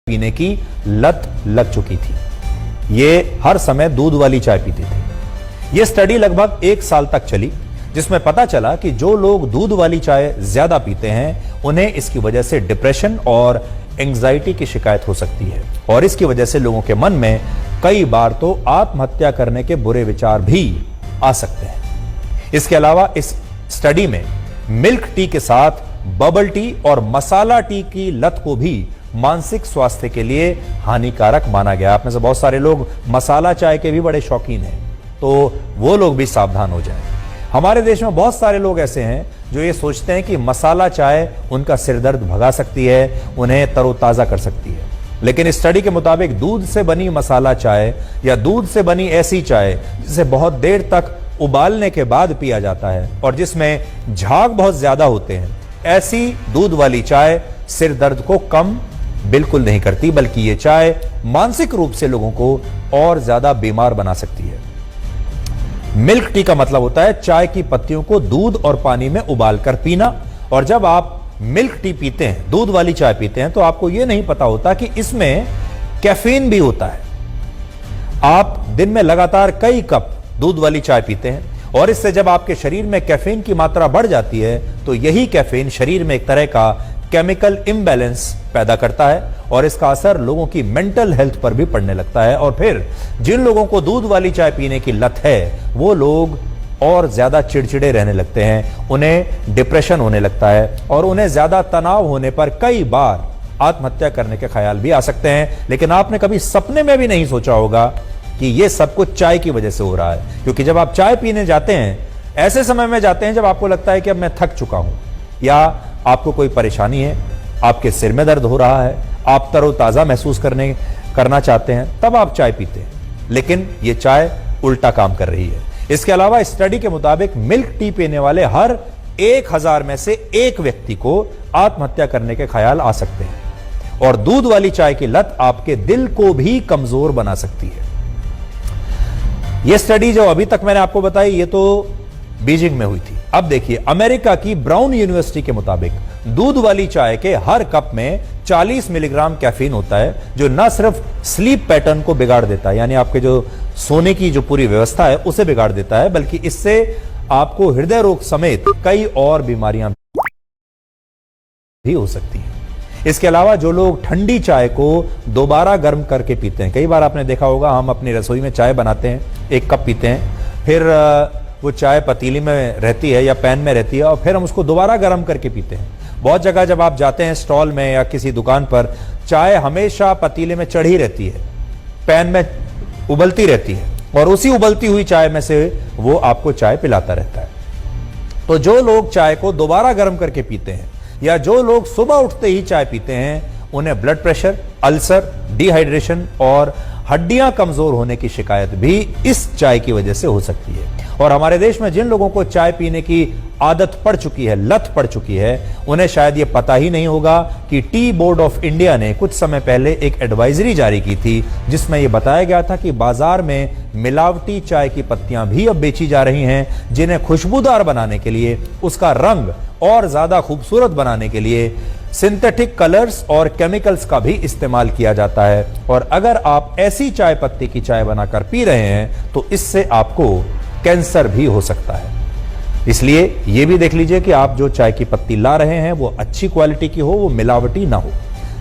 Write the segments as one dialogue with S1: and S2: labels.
S1: पीने की लत लग चुकी थी। ये हर समय दूध वाली चाय पीते थे। ये स्टडी लगभग 1 साल तक चली, जिसमें पता चला कि जो लोग दूध वाली चाय ज्यादा पीते हैं उन्हें इसकी वजह से डिप्रेशन और एंजाइटी की शिकायत हो सकती है और इसकी वजह से लोगों के मन में कई बार तो आत्महत्या करने के बुरे विचार भी आ सकते हैं। इसके अलावा इस स्टडी में मिल्क टी के साथ बबल टी और मसाला टी की लत को भी मानसिक स्वास्थ्य के लिए हानिकारक माना गया। आप में से बहुत सारे लोग मसाला चाय के भी बड़े शौकीन हैं, तो वो लोग भी सावधान हो जाएं। हमारे देश में बहुत सारे लोग ऐसे हैं जो ये सोचते हैं कि मसाला चाय उनका सिरदर्द भगा सकती है, उन्हें तरोताजा कर सकती है। लेकिन इस स्टडी के मुताबिक दूध से बनी मसाला चाय या दूध से बनी ऐसी चाय जिसे बहुत देर तक उबालने के बाद पिया जाता है और जिसमें झाग बहुत ज्यादा होते हैं, ऐसी दूध वाली चाय सिर दर्द को कम बिल्कुल नहीं करती, बल्कि ये चाय मानसिक रूप से लोगों को और ज्यादा बीमार बना सकती है। मिल्क टी का मतलब होता है चाय की पत्तियों को दूध और पानी में उबालकर पीना, और जब आप मिल्क टी पीते हैं, दूध वाली चाय पीते हैं, तो आपको यह नहीं पता होता कि इसमें कैफीन भी होता है। आप दिन में लगातार कई कप दूध वाली चाय पीते हैं और इससे जब आपके शरीर में कैफीन की मात्रा बढ़ जाती है तो यही कैफीन शरीर में एक तरह का केमिकल इम्बैलेंस पैदा करता है और इसका असर लोगों की मेंटल हेल्थ पर भी पड़ने लगता है। और फिर जिन लोगों को दूध वाली चाय पीने की लत है वो लोग और ज्यादा चिड़चिड़े रहने लगते हैं, उन्हें डिप्रेशन होने लगता है और उन्हें ज्यादा तनाव होने पर कई बार आत्महत्या करने के ख्याल भी आ सकते हैं। लेकिन आपने कभी सपने में भी नहीं सोचा होगा कि यह सब कुछ चाय की वजह से हो रहा है, क्योंकि जब आप चाय पीने जाते हैं ऐसे समय में जाते हैं जब आपको लगता है कि अब मैं थक चुका हूं, या आपको कोई परेशानी है, आपके सिर में दर्द हो रहा है, आप तरोताजा महसूस करना चाहते हैं, तब आप चाय पीते हैं। लेकिन यह चाय उल्टा काम कर रही है। इसके अलावा स्टडी के मुताबिक मिल्क टी पीने वाले हर 1000 में से 1 व्यक्ति को आत्महत्या करने के ख्याल आ सकते हैं और दूध वाली चाय की लत आपके दिल को भी कमजोर बना सकती है। यह स्टडी जो अभी तक मैंने आपको बताई, ये तो बीजिंग में हुई थी। अब देखिए, अमेरिका की ब्राउन यूनिवर्सिटी के मुताबिक दूध वाली चाय के हर कप में 40 मिलीग्राम कैफीन होता है, जो न सिर्फ स्लीप पैटर्न को बिगाड़ देता है, यानी आपके जो सोने की जो पूरी व्यवस्था है उसे बिगाड़ देता है, बल्कि इससे आपको हृदय रोग समेत कई और बीमारियां भी हो सकती हैं। इसके अलावा जो लोग ठंडी चाय को दोबारा गर्म करके पीते हैं, कई बार आपने देखा होगा हम अपनी रसोई में चाय बनाते हैं, 1 कप पीते हैं, फिर वो चाय पतीली में रहती है या पैन में रहती है और फिर हम उसको दोबारा गर्म करके पीते हैं। बहुत जगह जब आप जाते हैं स्टॉल में या किसी दुकान पर, चाय हमेशा पतीले में चढ़ी रहती है, पैन में उबलती रहती है और उसी उबलती हुई चाय में से वो आपको चाय पिलाता रहता है। तो जो लोग चाय को दोबारा गर्म करके पीते हैं या जो लोग सुबह उठते ही चाय पीते हैं, उन्हें ब्लड प्रेशर, अल्सर, डिहाइड्रेशन और हड्डियां कमजोर होने की शिकायत भी इस चाय की वजह से हो सकती है। और हमारे देश में जिन लोगों को चाय पीने की आदत पड़ चुकी है, लत पड़ चुकी है, उन्हें शायद यह पता ही नहीं होगा कि टी बोर्ड ऑफ इंडिया ने कुछ समय पहले एक एडवाइजरी जारी की थी, जिसमें यह बताया गया था कि बाजार में मिलावटी चाय की पत्तियां भी अब बेची जा रही हैं, जिन्हें खुशबूदार बनाने के लिए, उसका रंग और ज्यादा खूबसूरत बनाने के लिए सिंथेटिक कलर्स और केमिकल्स का भी इस्तेमाल किया जाता है। और अगर आप ऐसी चाय पत्ती की चाय बनाकर पी रहे हैं तो इससे आपको कैंसर भी हो सकता है। इसलिए यह भी देख लीजिए कि आप जो चाय की पत्ती ला रहे हैं वो अच्छी क्वालिटी की हो, वो मिलावटी ना हो।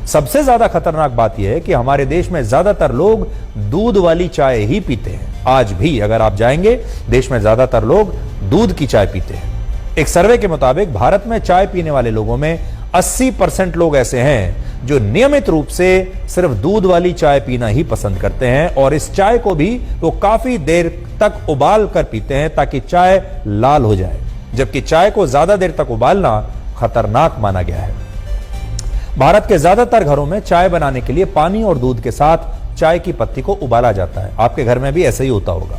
S1: सबसे ज्यादा खतरनाक बात यह है कि हमारे देश में ज्यादातर लोग दूध वाली चाय ही पीते हैं। आज भी अगर आप जाएंगे, देश में ज्यादातर लोग दूध की चाय पीते हैं। एक सर्वे के मुताबिक भारत में चाय पीने वाले लोगों में 80% लोग ऐसे हैं जो नियमित रूप से सिर्फ दूध वाली चाय पीना ही पसंद करते हैं और इस चाय को भी वो काफी देर तक उबाल कर पीते हैं ताकि चाय लाल हो जाए, जबकि चाय को ज्यादा देर तक उबालना खतरनाक माना गया है। भारत के ज्यादातर घरों में चाय बनाने के लिए पानी और दूध के साथ चाय की पत्ती को उबाला जाता है। आपके घर में भी ऐसा ही होता होगा।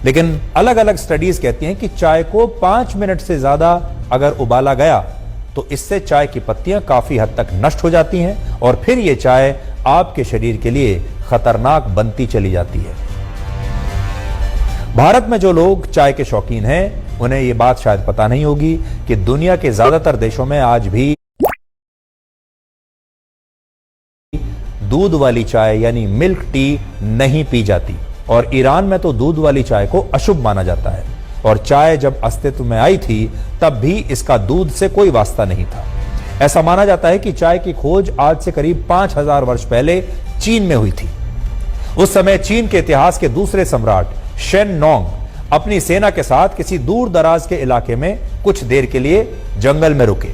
S1: लेकिन अलग अलग स्टडीज कहती हैं कि चाय को 5 मिनट से ज्यादा अगर उबाला गया तो इससे चाय की पत्तियां काफी हद तक नष्ट हो जाती हैं और फिर यह चाय आपके शरीर के लिए खतरनाक बनती चली जाती है। भारत में जो लोग चाय के शौकीन हैं, उन्हें यह बात शायद पता नहीं होगी कि दुनिया के ज्यादातर देशों में आज भी दूध वाली चाय यानी मिल्क टी नहीं पी जाती और ईरान में तो दूध वाली चाय को अशुभ माना जाता है और चाय जब अस्तित्व में आई थी तब भी इसका दूध से कोई वास्ता नहीं था। ऐसा माना जाता है कि चाय की खोज आज से करीब 5000 वर्ष पहले चीन में हुई थी। उस समय चीन के इतिहास के दूसरे सम्राट शेन नोंग अपनी सेना के साथ किसी दूर दराज के इलाके में कुछ देर के लिए जंगल में रुके,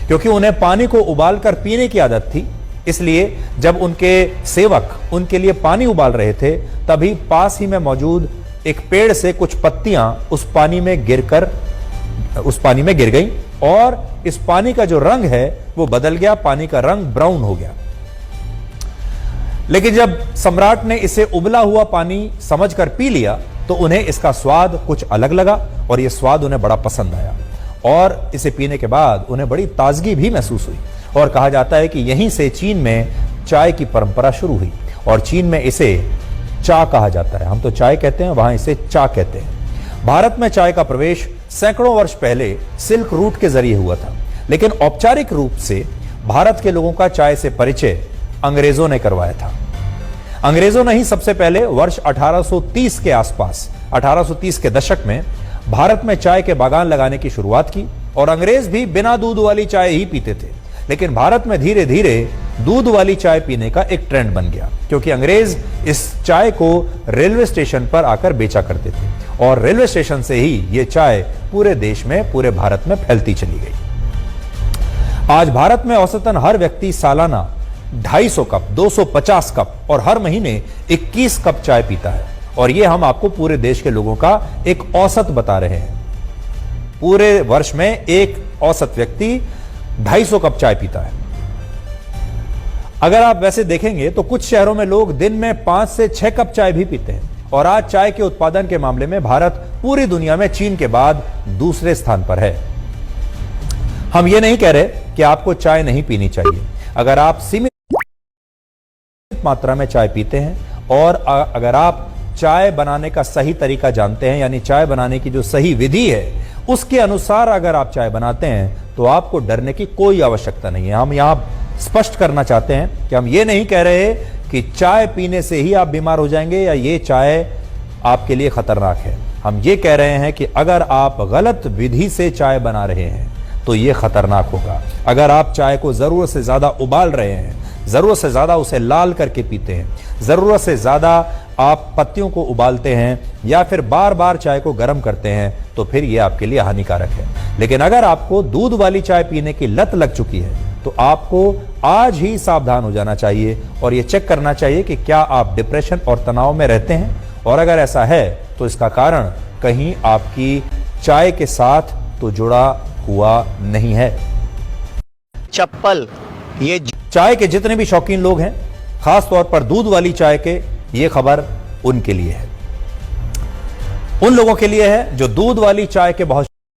S1: क्योंकि उन्हें पानी को उबालकर पीने की आदत थी। इसलिए जब उनके सेवक उनके लिए पानी उबाल रहे थे तभी पास ही में मौजूद एक पेड़ से कुछ पत्तियां उस पानी में गिर गईं और इस पानी का जो रंग है वो बदल गया, पानी का रंग ब्राउन हो गया। लेकिन जब सम्राट ने इसे उबला हुआ पानी समझकर पी लिया तो उन्हें इसका स्वाद कुछ अलग लगा और यह स्वाद उन्हें बड़ा पसंद आया और इसे पीने के बाद उन्हें बड़ी ताजगी भी महसूस हुई। और कहा जाता है कि यहीं से चीन में चाय की परंपरा शुरू हुई और चीन में इसे चा कहा जाता है। हम तो चाय कहते हैं, वहां इसे चा कहते हैं। भारत में चाय का प्रवेश सैकड़ों वर्ष पहले सिल्क रूट के जरिए हुआ था, लेकिन औपचारिक रूप से भारत के लोगों का चाय से परिचय अंग्रेजों ने करवाया था। अंग्रेजों ने ही सबसे पहले वर्ष 1830 के आसपास 1830 के दशक में भारत में चाय के बागान लगाने की शुरुआत की और अंग्रेज भी बिना दूध वाली चाय ही पीते थे। लेकिन भारत में धीरे धीरे दूध वाली चाय पीने का एक ट्रेंड बन गया, क्योंकि अंग्रेज इस चाय को रेलवे स्टेशन पर आकर बेचा करते थे और रेलवे स्टेशन से ही यह चाय पूरे देश में, पूरे भारत में फैलती चली गई। आज भारत में औसतन हर व्यक्ति सालाना 250 कप, 250 कप और हर महीने 21 कप चाय पीता है और यह हम आपको पूरे देश के लोगों का एक औसत बता रहे हैं। पूरे वर्ष में एक औसत व्यक्ति 250 कप चाय पीता है। अगर आप वैसे देखेंगे तो कुछ शहरों में लोग दिन में 5 से 6 कप चाय भी पीते हैं और आज चाय के उत्पादन के मामले में भारत पूरी दुनिया में चीन के बाद दूसरे स्थान पर है। हम ये नहीं कह रहे कि आपको चाय नहीं पीनी चाहिए। अगर आप सीमित मात्रा में चाय पीते हैं और अगर आप चाय बनाने का सही तरीका जानते हैं, यानी चाय बनाने की जो सही विधि है उसके अनुसार अगर आप चाय बनाते हैं तो आपको डरने की कोई आवश्यकता नहीं है। हम यहां स्पष्ट करना चाहते हैं कि हम ये नहीं कह रहे कि चाय पीने से ही आप बीमार हो जाएंगे या ये चाय आपके लिए खतरनाक है। हम ये कह रहे हैं कि अगर आप गलत विधि से चाय बना रहे हैं तो ये खतरनाक होगा। अगर आप चाय को जरूरत से ज्यादा उबाल रहे हैं, जरूरत से ज्यादा उसे लाल करके पीते हैं, जरूरत से ज्यादा आप पत्तियों को उबालते हैं या फिर बार बार चाय को गर्म करते हैं तो फिर यह आपके लिए हानिकारक है। लेकिन अगर आपको दूध वाली चाय पीने की लत लग चुकी है तो आपको आज ही सावधान हो जाना चाहिए और यह चेक करना चाहिए कि क्या आप डिप्रेशन और तनाव में रहते हैं, और अगर ऐसा है तो इसका कारण कहीं आपकी चाय के साथ तो जुड़ा हुआ नहीं है।
S2: चप्पल, ये
S1: चाय के जितने भी शौकीन लोग हैं, खास तौर पर दूध वाली चाय के, ये खबर उनके लिए है। उन लोगों के लिए है जो दूध वाली चाय के बहुत